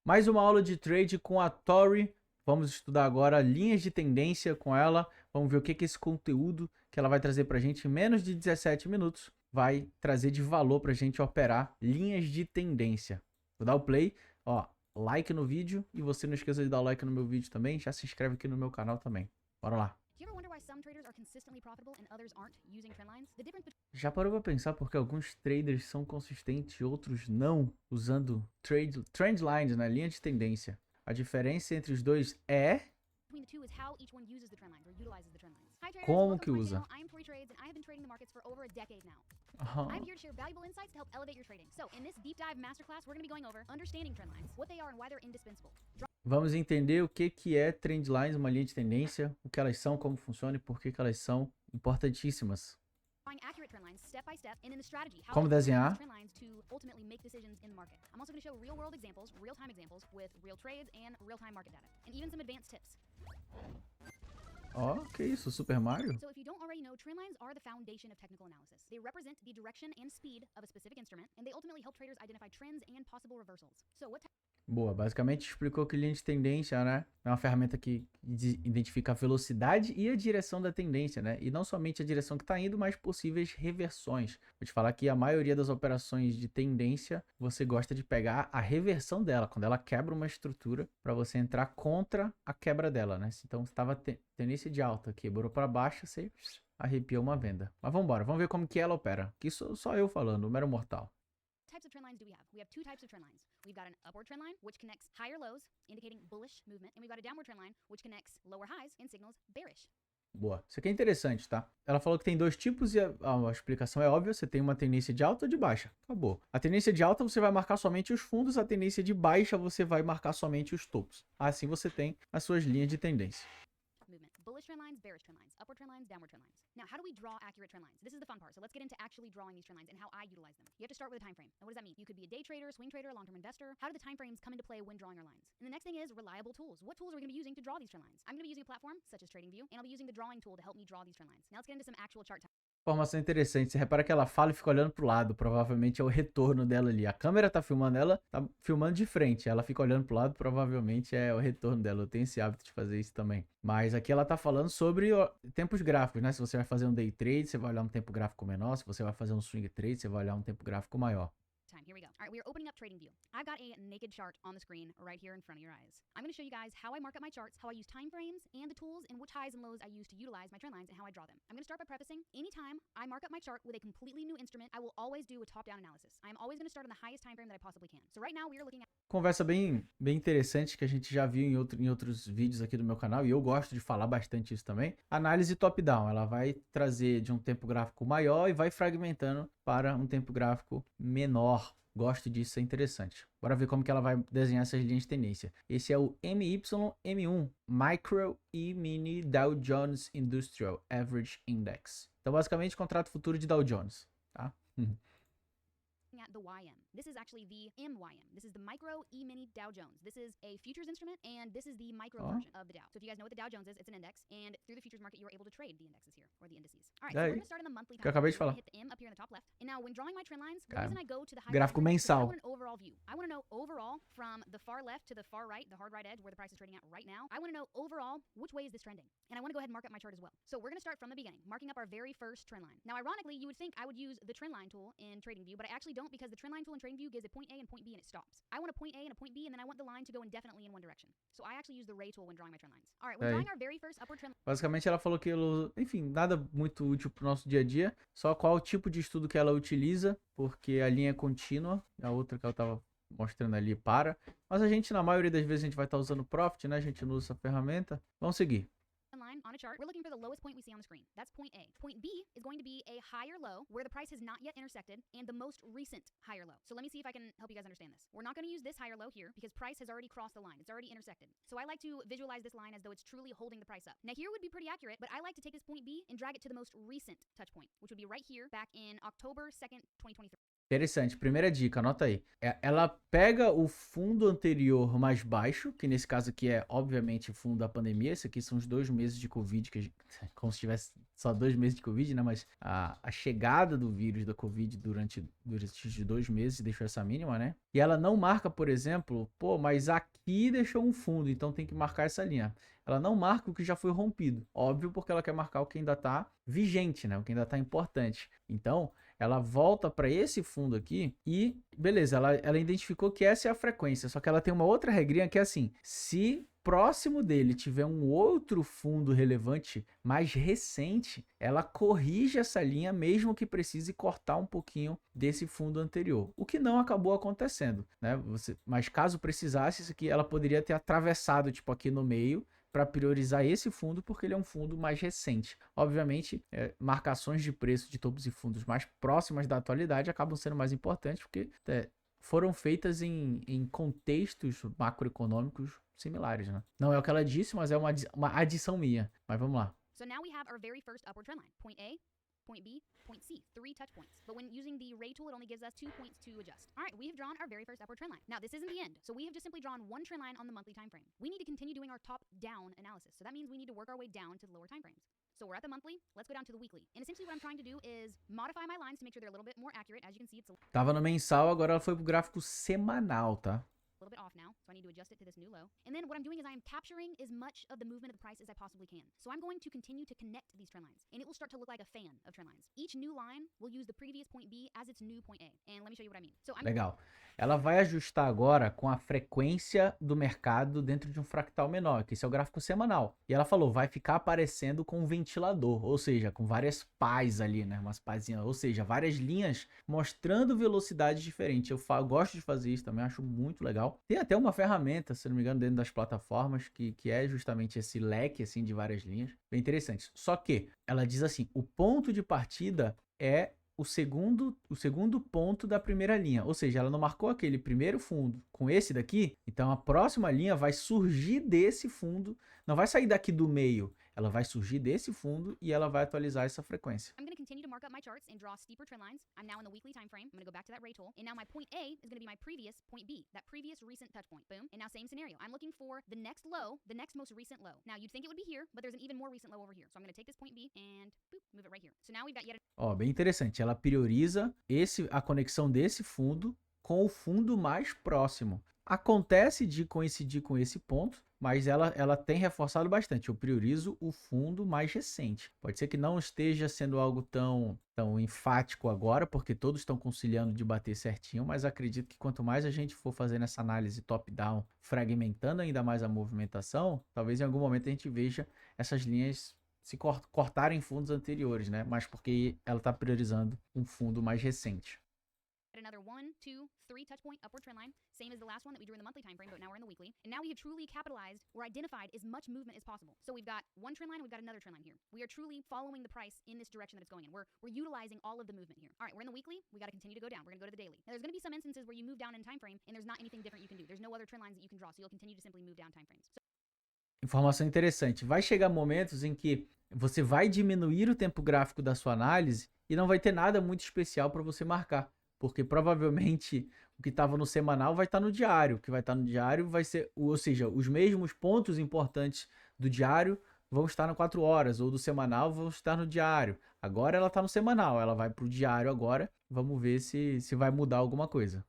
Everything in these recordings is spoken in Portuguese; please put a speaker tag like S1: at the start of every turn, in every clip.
S1: Mais uma aula de trade com a Tori. Vamos estudar agora linhas de tendência com ela. Vamos ver o que esse conteúdo que ela vai trazer para a gente em menos de 17 minutos vai trazer de valor para a gente operar linhas de tendência. Vou dar o play, ó, like no vídeo e você não esqueça de dar o like no meu vídeo também. Já se inscreve aqui no meu canal também. Bora lá. Já parou para pensar porque alguns traders são consistentes e outros não, usando trend lines na linha de tendência? A diferença entre os dois é como que usa. Uhum. Vamos entender o que é trend lines, uma linha de tendência, o que elas são, como funcionam e por que elas são importantíssimas. Como desenhar. Ó, que isso, Super Mario? So if you don't already know, trend lines are the foundation of technical analysis. They represent the direction and speed of a specific instrument, and they ultimately help traders identify trends and possible reversals. So what Boa, basicamente explicou que linha de tendência, né, é uma ferramenta que identifica a velocidade e a direção da tendência, né, e não somente a direção que está indo, mas possíveis reversões. Vou te falar que a maioria das operações de tendência, você gosta de pegar a reversão dela, quando ela quebra uma estrutura, para você entrar contra a quebra dela, né, então você estava tendência de alta, quebrou para baixo, você arrepiou uma venda. Mas vamos embora, vamos ver como que ela opera, que isso só eu falando, o mero mortal. Types of trend lines do we have? We have two types of trend lines. We've got an upward trend line, which connects higher lows, indicating bullish movement, and we've got a downward trend line, which connects lower highs and signals bearish. Boa. Isso aqui é interessante, tá? Ela falou que tem dois tipos e a explicação é óbvia. Você tem uma tendência de alta ou de baixa. Acabou. A tendência de alta você vai marcar somente os fundos, a tendência de baixa você vai marcar somente os topos. Assim você tem as suas linhas de tendência. Bullish trend lines, bearish trend lines, upward trend lines, downward trend lines. Now, how do we draw accurate trend lines? This is the fun part. So let's get into actually drawing these trend lines and how I utilize them. You have to start with a time frame. Now, what does that mean? You could be a day trader, swing trader, long-term investor. How do the time frames come into play when drawing our lines? And the next thing is reliable tools. What tools are we going to be using to draw these trend lines? I'm going to be using a platform such as TradingView, and I'll be using the drawing tool to help me draw these trend lines. Now, let's get into some actual chart time. Informação interessante, você repara que ela fala e fica olhando pro lado, provavelmente é o retorno dela ali. A câmera tá filmando ela, tá filmando de frente, ela fica olhando pro lado, provavelmente é o retorno dela. Eu tenho esse hábito de fazer isso também. Mas aqui ela tá falando sobre tempos gráficos, né? Se você vai fazer um day trade, você vai olhar um tempo gráfico menor. Se você vai fazer um swing trade, você vai olhar um tempo gráfico maior. Here we go. All right, we are opening up TradingView. I've got a naked chart on the screen right here in front of your eyes. I'm going to show you guys how I mark up my charts, how I use time frames and the tools and which highs and lows I use to utilize my trend lines and how I draw them. I'm going to start by prefacing, anytime I mark up my chart with a completely new instrument, I will always do a top-down analysis. I am always going to start on the highest time frame that I possibly can. So right now we are looking at conversa bem interessante que a gente já viu em outros vídeos aqui do meu canal, e eu gosto de falar bastante isso também. Análise top-down, ela vai trazer de um tempo gráfico maior e vai fragmentando para um tempo gráfico menor. Gosto disso, é interessante. Bora ver como que ela vai desenhar essas linhas de tendência. Esse é o MYM1, Micro e Mini Dow Jones Industrial Average Index. Então, basicamente, contrato futuro de Dow Jones, tá? At the YM. This is actually the MYM. This is the Micro E-mini Dow Jones. This is a futures instrument, and this is the micro version of the Dow. So if you guys know what the Dow Jones is, it's an index, and through the futures market, you are able to trade the indexes here, or the indices. All right, so we're going to start in the monthly time. Acabei de falar. Hit the M up here in the top left. And now, when drawing my trend lines, the reason I go to the high gráfico mensal. I want an overall view. I want to know overall from the far left to the far right, the hard right edge, where the price is trading at right now. I want to know overall which way is this trending, and I want to go ahead and mark up my chart as well. So we're going to start from the beginning, marking up our very first trend line. Now, ironically, you would think I would use the trend line tool in TradingView, but I actually don't, because the trend line tool in TradingView gives a point A and point B and it stops. I want a point A and a point B, and then I want the line to go indefinitely in one direction. So I actually use the ray tool when drawing my trend lines. All right, when drawing our very first upward trend. Basicamente ela falou que enfim, nada muito útil pro nosso dia a dia, só qual o tipo de estudo que ela utiliza, porque a linha é contínua, a outra que ela tava mostrando ali para. Mas a gente, na maioria das vezes, a gente vai estar usando Profit, né? A gente não usa essa ferramenta. Vamos seguir. On a chart, we're looking for the lowest point we see on the screen. That's point A. Point B is going to be a higher low where the price has not yet intersected and the most recent higher low. So let me see if I can help you guys understand this. We're not going to use this higher low here because price has already crossed the line. It's already intersected. So I like to visualize this line as though it's truly holding the price up. Now here would be pretty accurate, but I like to take this point B and drag it to the most recent touch point, which would be right here back in October 2nd, 2023.
S2: Interessante. Primeira dica, anota aí. Ela pega o fundo anterior mais baixo, que nesse caso aqui é, obviamente, o fundo da pandemia. Esse aqui são os 2 meses de Covid, como se tivesse só 2 meses de Covid, né? Mas a chegada do vírus da Covid durante esses 2 meses deixou essa mínima, né? E ela não marca, por exemplo, pô, mas aqui deixou um fundo, então tem que marcar essa linha. Ela não marca o que já foi rompido. Óbvio, porque ela quer marcar o que ainda está vigente, né? O que ainda está importante. Então, ela volta para esse fundo aqui e, beleza, ela identificou que essa é a frequência, só que ela tem uma outra regrinha que é assim, se próximo dele tiver um outro fundo relevante mais recente, ela corrige essa linha mesmo que precise cortar um pouquinho desse fundo anterior, o que não acabou acontecendo, né? Mas caso precisasse, isso aqui ela poderia ter atravessado tipo aqui no meio, para priorizar esse fundo, porque ele é um fundo mais recente. Obviamente, marcações de preço de topos e fundos mais próximas da atualidade acabam sendo mais importantes, porque foram feitas em contextos macroeconômicos similares, né? Não é o que ela disse, mas é uma adição minha. Mas vamos lá.
S1: So now we have our very first upward trend line, point A, point B, point C, 3 touch points. But when using the ray tool, it only gives us 2 points to adjust. All right, we have drawn our very first upward trend line. Now, this isn't the end. So we have just simply drawn one trend line on the monthly time frame. We need to continue doing our top-down analysis. So that means we need to work our way down to the lower time frames. So we're at the monthly, let's go down to the weekly. And essentially what I'm trying to do is modify my lines to make sure they're a little bit more accurate. As you can see, it's
S2: Tava no mensal, agora ela foi pro gráfico semanal, tá?
S1: a little bit off now, so I need to adjust it to this new low. And then what I'm doing is I am capturing as much of the movement of the price as I possibly can. So I'm going to continue to connect these trend lines, and it will start to look like a fan of trend lines. Each new line will use the previous point B as its new point A. And let me show you what I mean.
S2: Legal. Ela vai ajustar agora com a frequência do mercado dentro de um fractal menor, que esse é o gráfico semanal. E ela falou, vai ficar aparecendo com um ventilador, ou seja, com várias pás ali, né? Umas pásinhas, ou seja, várias linhas mostrando velocidades diferentes. Eu gosto de fazer isso também, acho muito legal. Tem até uma ferramenta, se não me engano, dentro das plataformas, que é justamente esse leque assim, de várias linhas. Bem interessante. Só que ela diz assim, o ponto de partida é o segundo ponto da primeira linha, ou seja, ela não marcou aquele primeiro fundo com esse daqui, então a próxima linha vai surgir desse fundo, não vai sair daqui do meio, ela vai surgir desse fundo e ela vai atualizar essa frequência.
S1: I'm going to continue to mark up my charts and draw steeper trend lines. I'm now in the weekly time frame. I'm going to go back to that ray tool. And now my point A is going to be my previous point B, that previous recent touch point. Boom. And now same scenario. I'm looking for the next low, the next most recent low. Now you'd think it would be here, but there's an even more recent low over here. So I'm going to take this point B and boop, move it right here. So now we've got yet
S2: Ó, bem interessante. Ela prioriza a conexão desse fundo com o fundo mais próximo. Acontece de coincidir com esse ponto, mas ela tem reforçado bastante. Eu priorizo o fundo mais recente. Pode ser que não esteja sendo algo tão enfático agora, porque todos estão conciliando de bater certinho, mas acredito que quanto mais a gente for fazendo essa análise top-down, fragmentando ainda mais a movimentação, talvez em algum momento a gente veja essas linhas se cortarem fundos anteriores, né? Mas porque ela está priorizando um fundo mais recente.
S1: Another 1, 2, 3 touch point upward trend line, same as the last one that we drew in the monthly time frame, but now we're in the weekly. And now we have truly capitalized or identified as much movement as possible. So we've got one trend line, we've got another trend line here. We are truly following the price in this direction that it's going in. We're utilizing all of the movement here. All right, we're in the weekly, we got to continue to go down. We're going to go to the daily. Now there's going to be some instances where you move down in time frame and there's not anything different you can do. There's no other trend lines that you can draw, so you'll continue to simply move down time frames.
S2: Informação interessante. Vai chegar momentos em que você vai diminuir o tempo gráfico da sua análise e não vai ter nada muito especial para você marcar. Porque provavelmente o que estava no semanal vai estar no diário. O que vai estar no diário vai ser, ou seja, os mesmos pontos importantes do diário vão estar no 4 horas, ou do semanal vão estar no diário. Agora ela está no semanal, ela vai para o diário agora. Vamos ver se vai mudar alguma coisa.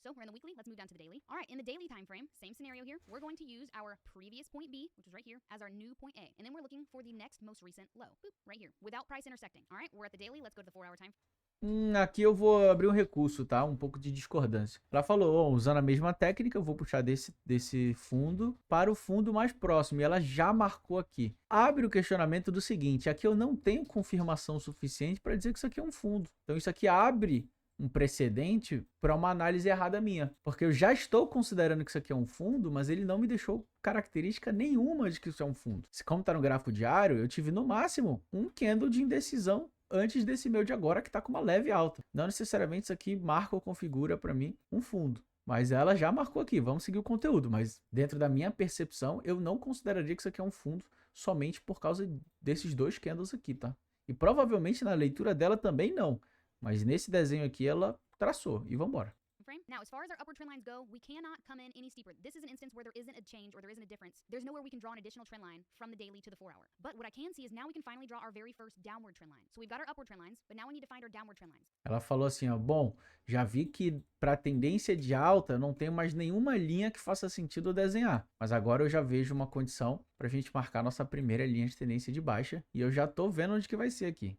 S1: So we're in the weekly, let's move down to the daily. All right, in the daily time frame, same scenario here. We're going to use our previous point B, which is right here, as our new point A. And then we're looking for the next most recent low. Boop, right here, without price intersecting. All right, we're at the daily, let's go to the 4-hour time.
S2: Aqui eu vou abrir um recurso, tá? Um pouco de discordância. Ela falou, usando a mesma técnica, eu vou puxar desse fundo para o fundo mais próximo. E ela já marcou aqui. Abre o questionamento do seguinte, aqui eu não tenho confirmação suficiente para dizer que isso aqui é um fundo. Então isso aqui abre um precedente para uma análise errada minha. Porque eu já estou considerando que isso aqui é um fundo, mas ele não me deixou característica nenhuma de que isso é um fundo. Como está no gráfico diário, eu tive no máximo um candle de indecisão antes desse meu de agora que está com uma leve alta. Não necessariamente isso aqui marca ou configura para mim um fundo. Mas ela já marcou aqui, vamos seguir o conteúdo. Mas dentro da minha percepção, eu não consideraria que isso aqui é um fundo somente por causa desses 2 candles aqui, tá? E provavelmente na leitura dela também não. Mas nesse desenho aqui ela traçou e vambora.
S1: Now, as far as our upward trend lines go, we cannot come in any steeper. This is an instance where there isn't a change or there isn't a difference. There's nowhere we can draw an additional trend line from the daily to the 4 hour. But what I can see is now we can finally draw our very first downward trend line. So we've got our upward trend lines, but now we need to find our downward trend lines.
S2: Ela falou assim, ó, bom, já vi que para tendência de alta não tem mais nenhuma linha que faça sentido desenhar. Mas agora eu já vejo uma condição para a gente marcar nossa primeira linha de tendência de baixa e eu já tô vendo onde que vai ser aqui.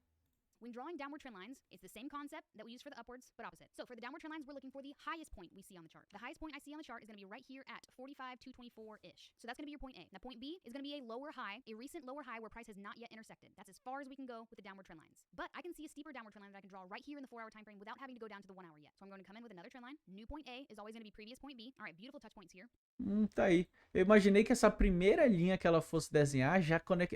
S1: When drawing downward trend lines, it's the same concept that we use for the upwards, but opposite. So for the downward trend lines, we're looking for the highest point we see on the chart. The highest point I see on the chart is going to be right here at 45,224-ish. So that's going to be your point A. Now point B is going to be a lower high, a recent lower high where price has not yet intersected. That's as far as we can go with the downward trend lines. But I can see a steeper downward trend line that I can draw right here in the 4 hour time frame without having to go down to the 1 hour yet. So I'm going to come in with another trend line. New point A is always going to be previous point B. All right, beautiful touch points here.
S2: Tá aí. Eu imaginei que essa primeira linha que ela fosse desenhar,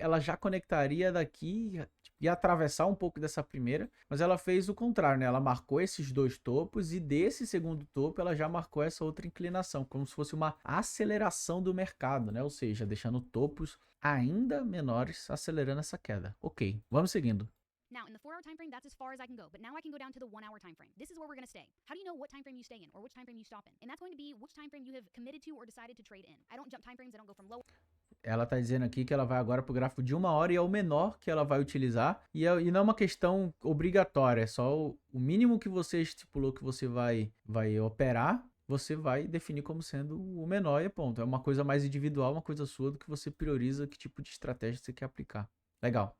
S2: ela já conectaria daqui, ia atravessar um pouco dessa primeira, mas ela fez o contrário, né? Ela marcou esses dois topos e desse segundo topo ela já marcou essa outra inclinação, como se fosse uma aceleração do mercado, né? Ou seja, deixando topos ainda menores, acelerando essa queda. Ok, vamos seguindo.
S1: Now, in the 4 hour time frame, that's as far as I can go. But now I can go down to the 1 hour time frame. This is where we're going to stay. How do you know what time frame you stay in or which time frame you stop in? And that's going to be which time frame you have committed to or decided to trade in. I don't jump time frames, I don't go from low.
S2: Ela tá dizendo aqui que ela vai agora pro gráfico de 1 hora e é o menor que ela vai utilizar. E não é uma questão obrigatória, é só o mínimo que você estipulou que você vai operar, você vai definir como sendo o menor e ponto. É uma coisa mais individual, uma coisa sua do que você prioriza que tipo de estratégia você quer aplicar. Legal.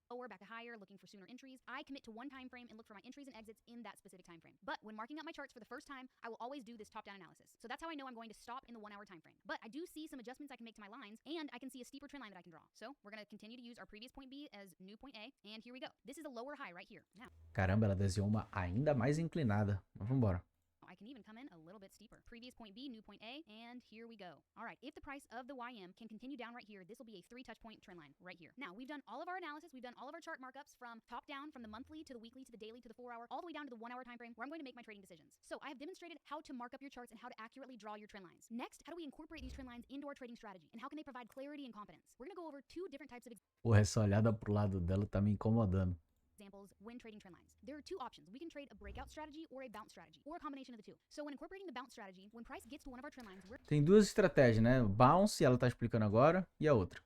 S1: Lower, back to higher, looking for sooner entries. I commit to one time frame and look for my entries and exits in that specific time frame. But when marking up my charts for the first time, I will always do this top-down analysis. So that's how I know I'm going to stop in the 1 hour time frame. But I do see some adjustments I can make to my lines, and I can see a steeper trend line that I can draw. So we're going to continue to use our previous point B as new point A, and here we go. This is a lower high right here. Now,
S2: caramba, ela desenhou uma ainda mais inclinada. Mas vamos embora.
S1: I can even come in a little bit steeper. Previous point B, new point A, and here we go. All right, if the price of the YM can continue down right here, this will be a 3 touch point trend line right here. Now, we've done all of our analysis, we've done all of our chart markups from top down, from the monthly to the weekly to the daily to the 4 hour, all the way down to the 1 hour time frame where I'm going to make my trading decisions. So I have demonstrated how to mark up your charts and how to accurately draw your trend lines. Next, how do we incorporate these trend lines into our trading strategy? And how can they provide clarity and confidence? We're going to go over 2 different types of
S2: Porra, essa olhada pro lado dela tá me incomodando.
S1: examples when trading trend lines. There are 2 options. We can trade a breakout strategy or a bounce strategy, or a combination of the 2. So when incorporating the bounce strategy, when price gets to one of our trend lines, we're
S2: Tem duas estratégias, né? O bounce, ela tá explicando agora, e a outra.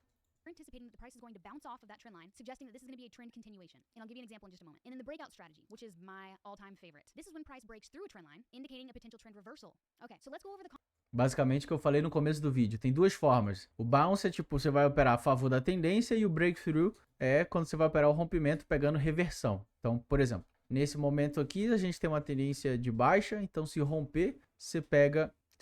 S1: anticipating that the price is going to bounce off of that trend line, suggesting that this is going to be a trend continuation. And I'll give you an example in just a moment. And then the breakout strategy, which is my all-time favorite. This is when price breaks through a trend line, indicating a potential trend reversal. Okay, so let's go over the
S2: Basicamente o que eu falei no começo do vídeo, tem duas formas. O bounce é tipo, você vai operar a favor da tendência e o breakthrough é quando você vai operar o rompimento pegando reversão. Então, por exemplo, nesse momento aqui a gente tem uma tendência de baixa, então se romper, você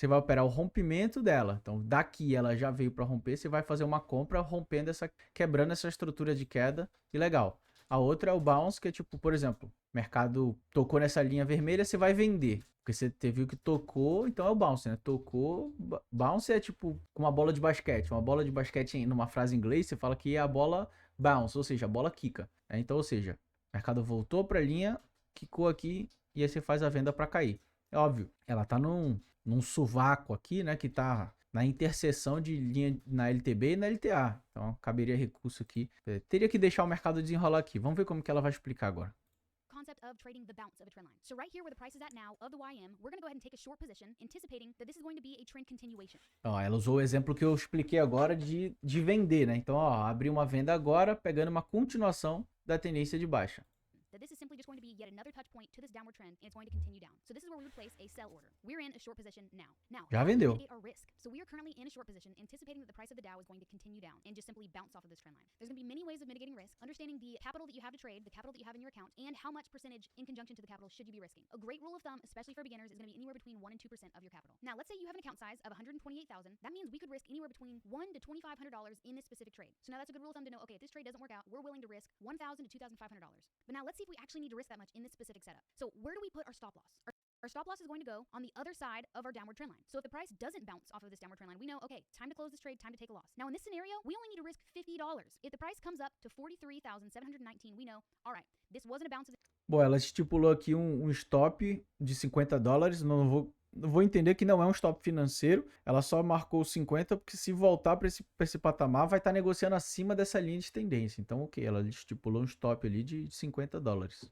S2: vai operar o rompimento dela. Então, daqui ela já veio para romper, você vai fazer uma compra rompendo quebrando essa estrutura de queda, e legal. A outra é o bounce, que é tipo, por exemplo, o mercado tocou nessa linha vermelha, você vai vender. Porque você viu que tocou, então é o bounce, né? Tocou, bounce é tipo uma bola de basquete. Uma bola de basquete, numa frase em inglês, você fala que é a bola bounce, ou seja, a bola quica. Então, ou seja, o mercado voltou para a linha, quicou aqui, e aí você faz a venda para cair. É óbvio, ela tá num sovaco aqui, né? Que tá na interseção de linha na LTB e na LTA. Então, caberia recurso aqui. Teria que deixar o mercado desenrolar aqui. Vamos ver como que ela vai explicar agora.
S1: concept of trading the bounce of a trend line. So right here where the price is at now of the YM, we're going to go ahead and take a short position, anticipating that this is going to be a trend continuation.
S2: Ó, ela usou o exemplo que eu expliquei agora de vender, né? Então, ó, abri uma venda agora, pegando uma continuação da tendência de baixa.
S1: That this is simply just going to be yet another touch point to this downward trend, and it's going to continue down. So this is where we would place a sell order. We're in a short position now.
S2: Já vendeu.
S1: Mitigate our risk. So we are currently in a short position, anticipating that the price of the Dow is going to continue down and just simply bounce off of this trend line. There's going to be many ways of mitigating risk, understanding the capital that you have to trade, the capital that you have in your account, and how much percentage in conjunction to the capital should you be risking. A great rule of thumb, especially for beginners, is going to be anywhere between 1 and 2% of your capital. Now, let's say you have an account size of $128,000. That means we could risk anywhere between $1 to $2,500 in this specific trade. So now that's a good rule of thumb to know, okay, if this trade doesn't work out, we're willing to risk $1,000 to $2,500. But now let's see if we actually need to risk that much in this specific setup. So where do we put our stop loss? Our stop loss is going to go on the other side of our downward trend line. So if the price doesn't bounce off of this downward trend line, we know, okay, time to close this trade, time to take a loss. Now in this scenario, we only need to risk $50. If the price comes up to $43,719, we know, all right, this wasn't a bounce.
S2: Bom, ela estipulou aqui um stop de $50. Não vou entender que não é um stop financeiro. Ela só marcou 50 porque se voltar para esse patamar, vai estar negociando acima dessa linha de tendência. Então, ok, ela estipulou um stop ali de $50.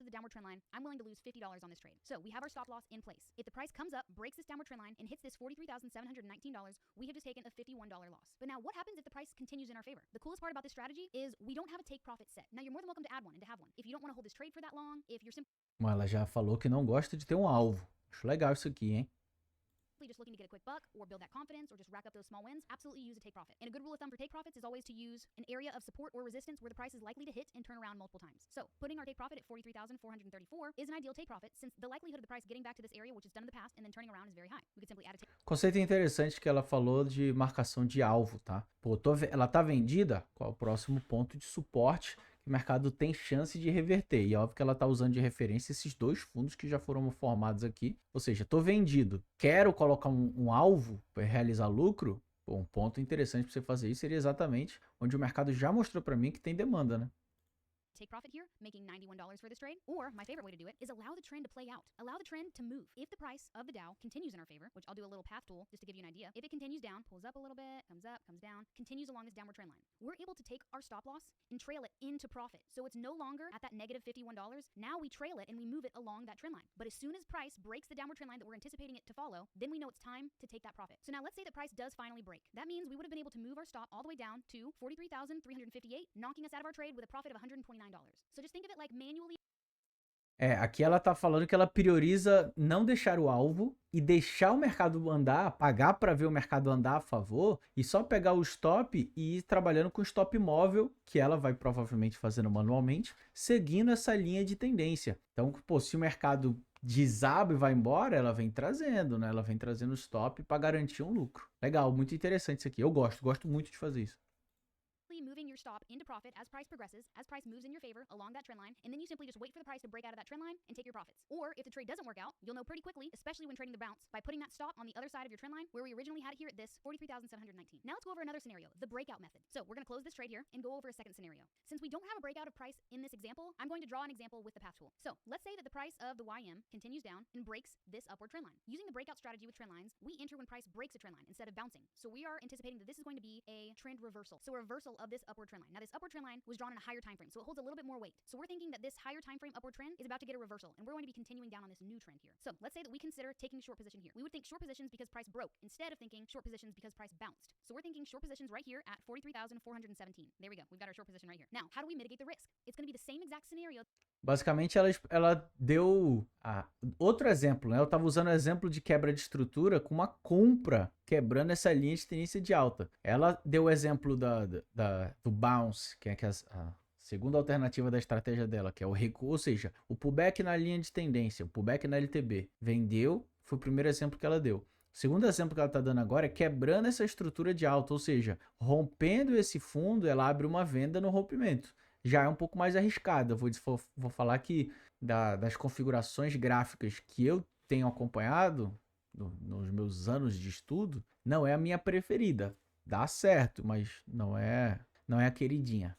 S1: The downward trend line, I'm willing to lose $50 on this trade. So we have our stop loss in place. If the price comes up, breaks this downward trend line, and hits this $43,719, we have just taken a $51 loss. But now what happens if the price continues in our favor? The coolest part about this strategy is we don't have a take profit set. Now you're more than welcome to add one and to have one. If you don't want to hold this trade for that long, if you're simply...
S2: Bom, ela já falou que não gosta de ter um alvo. Acho legal isso aqui, hein?
S1: Just looking to get a quick buck or build that confidence or just rack up those small wins, absolutely use a take profit. And a good rule of thumb for take profits is always to use an area of support or resistance where the price is likely to hit and turn around multiple times. So putting our take profit at 43,434 is an ideal take profit since the likelihood of the price getting back to this area, which it's done in the past, and then turning around is very high. We could simply add a take.
S2: Conceito interessante que ela falou de marcação de alvo, tá? Pô, ela tá vendida? Qual é o próximo ponto de suporte que o mercado tem chance de reverter? E é óbvio que ela está usando de referência esses dois fundos que já foram formados aqui. Ou seja, estou vendido, quero colocar um alvo para realizar lucro. Bom, um ponto interessante para você fazer isso seria exatamente onde o mercado já mostrou para mim que tem demanda, né?
S1: Take profit here, making $91 for this trade. Or, my favorite way to do it is allow the trend to play out. Allow the trend to move. If the price of the Dow continues in our favor, which I'll do a little path tool just to give you an idea. If it continues down, pulls up a little bit, comes up, comes down, continues along this downward trend line, we're able to take our stop loss and trail it into profit. So it's no longer at that negative $51. Now we trail it and we move it along that trend line. But as soon as price breaks the downward trend line that we're anticipating it to follow, then we know it's time to take that profit. So now let's say the price does finally break. That means we would have been able to move our stop all the way down to 43,358, knocking us out of our trade with a profit of $129. So just think of it like manually.
S2: Aqui ela tá falando que ela prioriza não deixar o alvo e deixar o mercado andar, pagar para ver o mercado andar a favor e só pegar o stop e ir trabalhando com o stop móvel, que ela vai provavelmente fazendo manualmente, seguindo essa linha de tendência. Então, pô, se o mercado desaba e vai embora, ela vem trazendo, né? Ela vem trazendo o stop para garantir um lucro. Legal, muito interessante isso aqui. Eu gosto muito de fazer isso.
S1: Moving your stop into profit as price progresses, as price moves in your favor along that trend line, and then you simply just wait for the price to break out of that trend line and take your profits. Or if the trade doesn't work out, you'll know pretty quickly, especially when trading the bounce, by putting that stop on the other side of your trend line where we originally had it here at this 43,719. Now let's go over another scenario, the breakout method. So we're going to close this trade here and go over a second scenario. Since we don't have a breakout of price in this example, I'm going to draw an example with the path tool. So let's say that the price of the YM continues down and breaks this upward trend line. Using the breakout strategy with trend lines, we enter when price breaks a trend line instead of bouncing. So we are anticipating that this is going to be a trend reversal. So a reversal of this upward trend line. Now this upward trend line was drawn in a higher time frame, so it holds a little bit more weight. So we're thinking that this higher time frame upward trend is about to get a reversal, and we're going to be continuing down on this new trend here. So let's say that we consider taking a short position here. We would think short positions because price broke instead of thinking short positions because price bounced. So we're thinking short positions right here at 43,417. There we go. We've got our short position right here. Now, how do we mitigate the risk? It's going to be the same exact scenario.
S2: Basicamente, ela deu outro exemplo, né? Eu estava usando o exemplo de quebra de estrutura com uma compra quebrando essa linha de tendência de alta. Ela deu o exemplo do bounce, que é a segunda alternativa da estratégia dela, que é o recuo, ou seja, o pullback na linha de tendência, o pullback na LTB. Vendeu, foi o primeiro exemplo que ela deu. O segundo exemplo que ela está dando agora é quebrando essa estrutura de alta, ou seja, rompendo esse fundo, ela abre uma venda no rompimento. Já é um pouco mais arriscada. Vou falar que das configurações gráficas que eu tenho acompanhado nos meus anos de estudo, não é a minha preferida. Dá certo, mas não é a queridinha.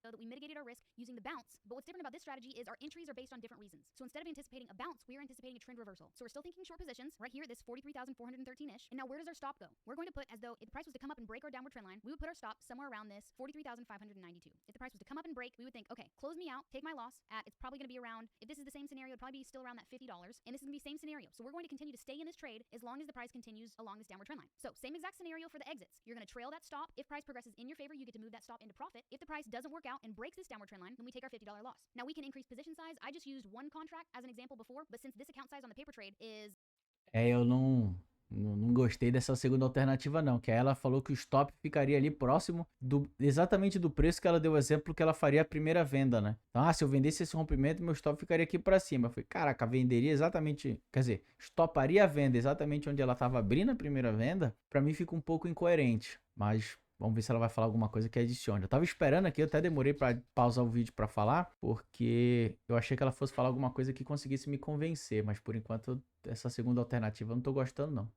S1: That we mitigated our risk using the bounce, but what's different about this strategy is our entries are based on different reasons. So instead of anticipating a bounce, we are anticipating a trend reversal. So we're still thinking short positions right here, this 43,413-ish. And now where does our stop go? We're going to put, as though if the price was to come up and break our downward trend line, we would put our stop somewhere around this 43,592. If the price was to come up and break, we would think, okay, close me out, take my loss at, it's probably going to be around, if this is the same scenario, it'd probably be still around that $50. And this is going to be the same scenario. So we're going to continue to stay in this trade as long as the price continues along this downward trend line. So same exact scenario for the exits. You're going to trail that stop. If price progresses in your favor, you get to move that stop into profit. If the price doesn't work out and breaks this downward trend line, then we take our $50 loss. Now we can increase position size. I just used one contract as an example before, but since this account size on the paper trade is...
S2: Eu não gostei dessa segunda alternativa não, que ela falou que o stop ficaria ali próximo exatamente do preço que ela deu o exemplo que ela faria a primeira venda, né? Então, se eu vendesse esse rompimento, meu stop ficaria aqui para cima. Eu falei, caraca, venderia exatamente, quer dizer, stoparia a venda exatamente onde ela estava abrindo a primeira venda, para mim fica um pouco incoerente, mas... Vamos ver se ela vai falar alguma coisa que adicione. Eu tava esperando aqui, eu até demorei para pausar o vídeo para falar, porque eu achei que ela fosse falar alguma coisa que conseguisse me convencer, mas por enquanto essa segunda alternativa eu não tô gostando não.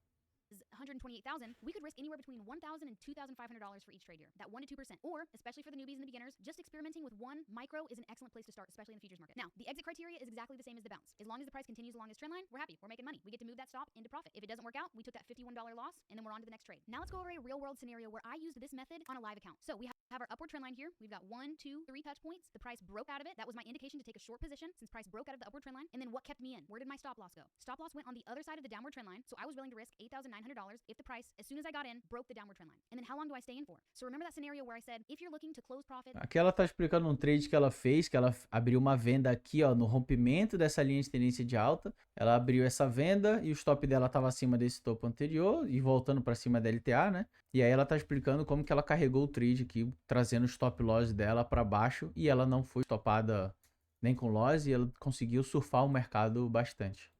S1: $128,000, we could risk anywhere between $1,000 and $2,500 for each trade here. That 1 to 2%. Or, especially for the newbies and the beginners, just experimenting with one micro is an excellent place to start, especially in the futures market. Now, the exit criteria is exactly the same as the bounce. As long as the price continues along this trend line, we're happy. We're making money. We get to move that stop into profit. If it doesn't work out, we took that $51 loss, and then we're on to the next trade. Now let's go over a real-world scenario where I used this method on a live account. So we have our upward trend line here. We've got 1, 2, 3 touch points. The price broke out of it. That was my indication to take a short position since price broke out of the upward trend line. And then what kept me in? Where did my stop loss go? Stop loss went on the other side of the downward trend line. So I was willing to risk $8,900 if the price, as soon as I got in, broke the downward trend line. And then how long do I stay in for? So remember that scenario where I said, if you're looking to close profit...
S2: Aqui ela tá explicando um trade que ela fez, que ela abriu uma venda aqui, ó, no rompimento dessa linha de tendência de alta. Ela abriu essa venda e o stop dela estava acima desse topo anterior e voltando para cima da LTA, né? E aí ela tá explicando como que ela carregou o trade aqui, trazendo o stop loss dela para baixo e ela não foi stopada nem com loss e ela conseguiu surfar o mercado bastante.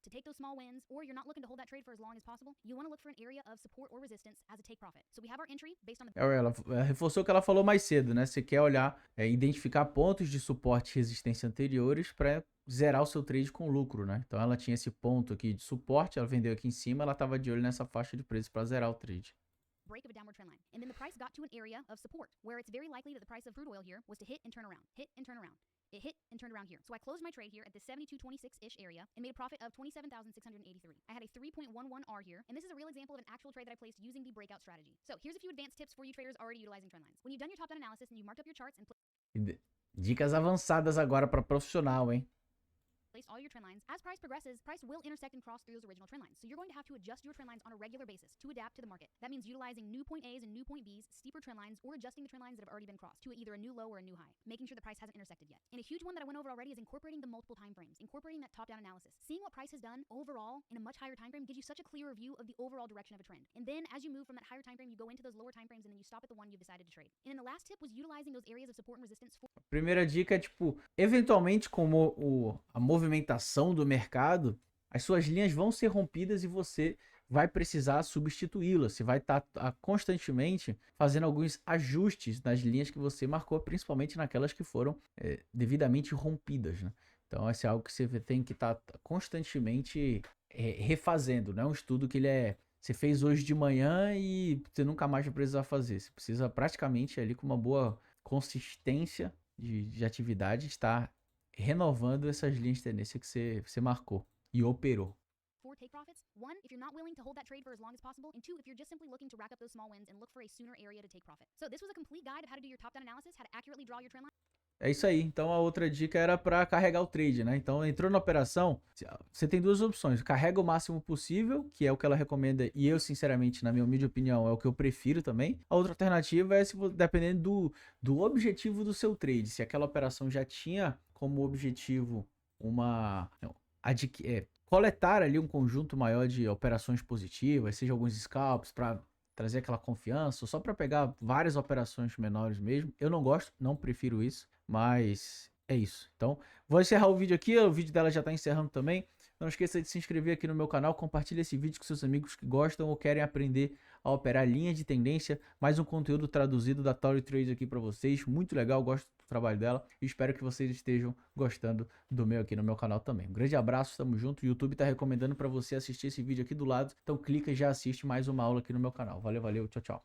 S1: To take those small wins, or you're not looking to hold that trade for as long as possible, you want to look for an area of support or resistance as a take profit. So we have our entry based on the...
S2: Ela reforçou o que ela falou mais cedo, né? Você quer olhar, identificar pontos de suporte e resistência anteriores para zerar o seu trade com lucro, né? Então ela tinha esse ponto aqui de suporte, ela vendeu aqui em cima, ela estava de olho nessa faixa de preço para zerar o trade.
S1: Break of a downward trend line. And then the price got to an area of support where it's very likely that the price of crude oil here was to hit and turn around. Hit and turn around. It hit and turned around here. So I closed my trade here at the 72.26-ish area and made a profit of $27,683. I had a 3.11 R here, and this is a real example of an actual trade that I placed using the breakout strategy. So here's a few advanced tips for you traders already utilizing trend lines. When you've done your top-down analysis and you marked up your charts and
S2: dicas avançadas agora para profissional, hein?
S1: place all your trend lines. As price progresses, price will intersect and cross through those original trend lines. So you're going to have to adjust your trend lines on a regular basis to adapt to the market. That means utilizing new point A's and new point B's, steeper trend lines, or adjusting the trend lines that have already been crossed to either a new low or a new high, making sure the price hasn't intersected yet. And a huge one that I went over already is incorporating the multiple time frames, incorporating that top-down analysis. Seeing what price has done overall in a much higher time frame gives you such a clearer view of the overall direction of a trend. And then as you move from that higher time frame, you go into those lower time frames and then you stop at the one you've decided to trade. And then the last tip was utilizing those areas of support and resistance for...
S2: Primeira dica é, tipo, eventualmente como a movimentação do mercado, as suas linhas vão ser rompidas e você vai precisar substituí-las. Você vai estar constantemente fazendo alguns ajustes nas linhas que você marcou, principalmente naquelas que foram devidamente rompidas, né? Então, esse é algo que você tem que estar constantemente refazendo. Não é um estudo que você fez hoje de manhã e você nunca mais vai precisar fazer. Você precisa praticamente ali com uma boa consistência de atividade estar renovando essas linhas de tendência que você marcou e operou.
S1: For take profits. One, if you're not willing to hold that trade for as long as possible. And two, if you're just simply looking to rack up those small wins and look for a sooner area to take profit. So this was a complete guide of how to do your top-down analysis, how to accurately draw your trend line.
S2: É isso aí. Então a outra dica era para carregar o trade, né? Então entrou na operação, você tem duas opções. Carrega o máximo possível, que é o que ela recomenda, e eu, sinceramente, na minha humilde opinião, é o que eu prefiro também. A outra alternativa é dependendo do objetivo do seu trade. Se aquela operação já tinha como objetivo coletar ali um conjunto maior de operações positivas, seja alguns scalps para trazer aquela confiança, ou só para pegar várias operações menores mesmo. Eu não gosto, não prefiro isso, mas é isso. Então, vou encerrar o vídeo aqui, o vídeo dela já está encerrando também. Não esqueça de se inscrever aqui no meu canal, compartilhe esse vídeo com seus amigos que gostam ou querem aprender a operar linha de tendência. Mais um conteúdo traduzido da Tauri Trade aqui para vocês. Muito legal, gosto do trabalho dela. E espero que vocês estejam gostando do meu aqui no meu canal também. Um grande abraço, tamo junto. O YouTube está recomendando para você assistir esse vídeo aqui do lado. Então clica e já assiste mais uma aula aqui no meu canal. Valeu, valeu, tchau, tchau.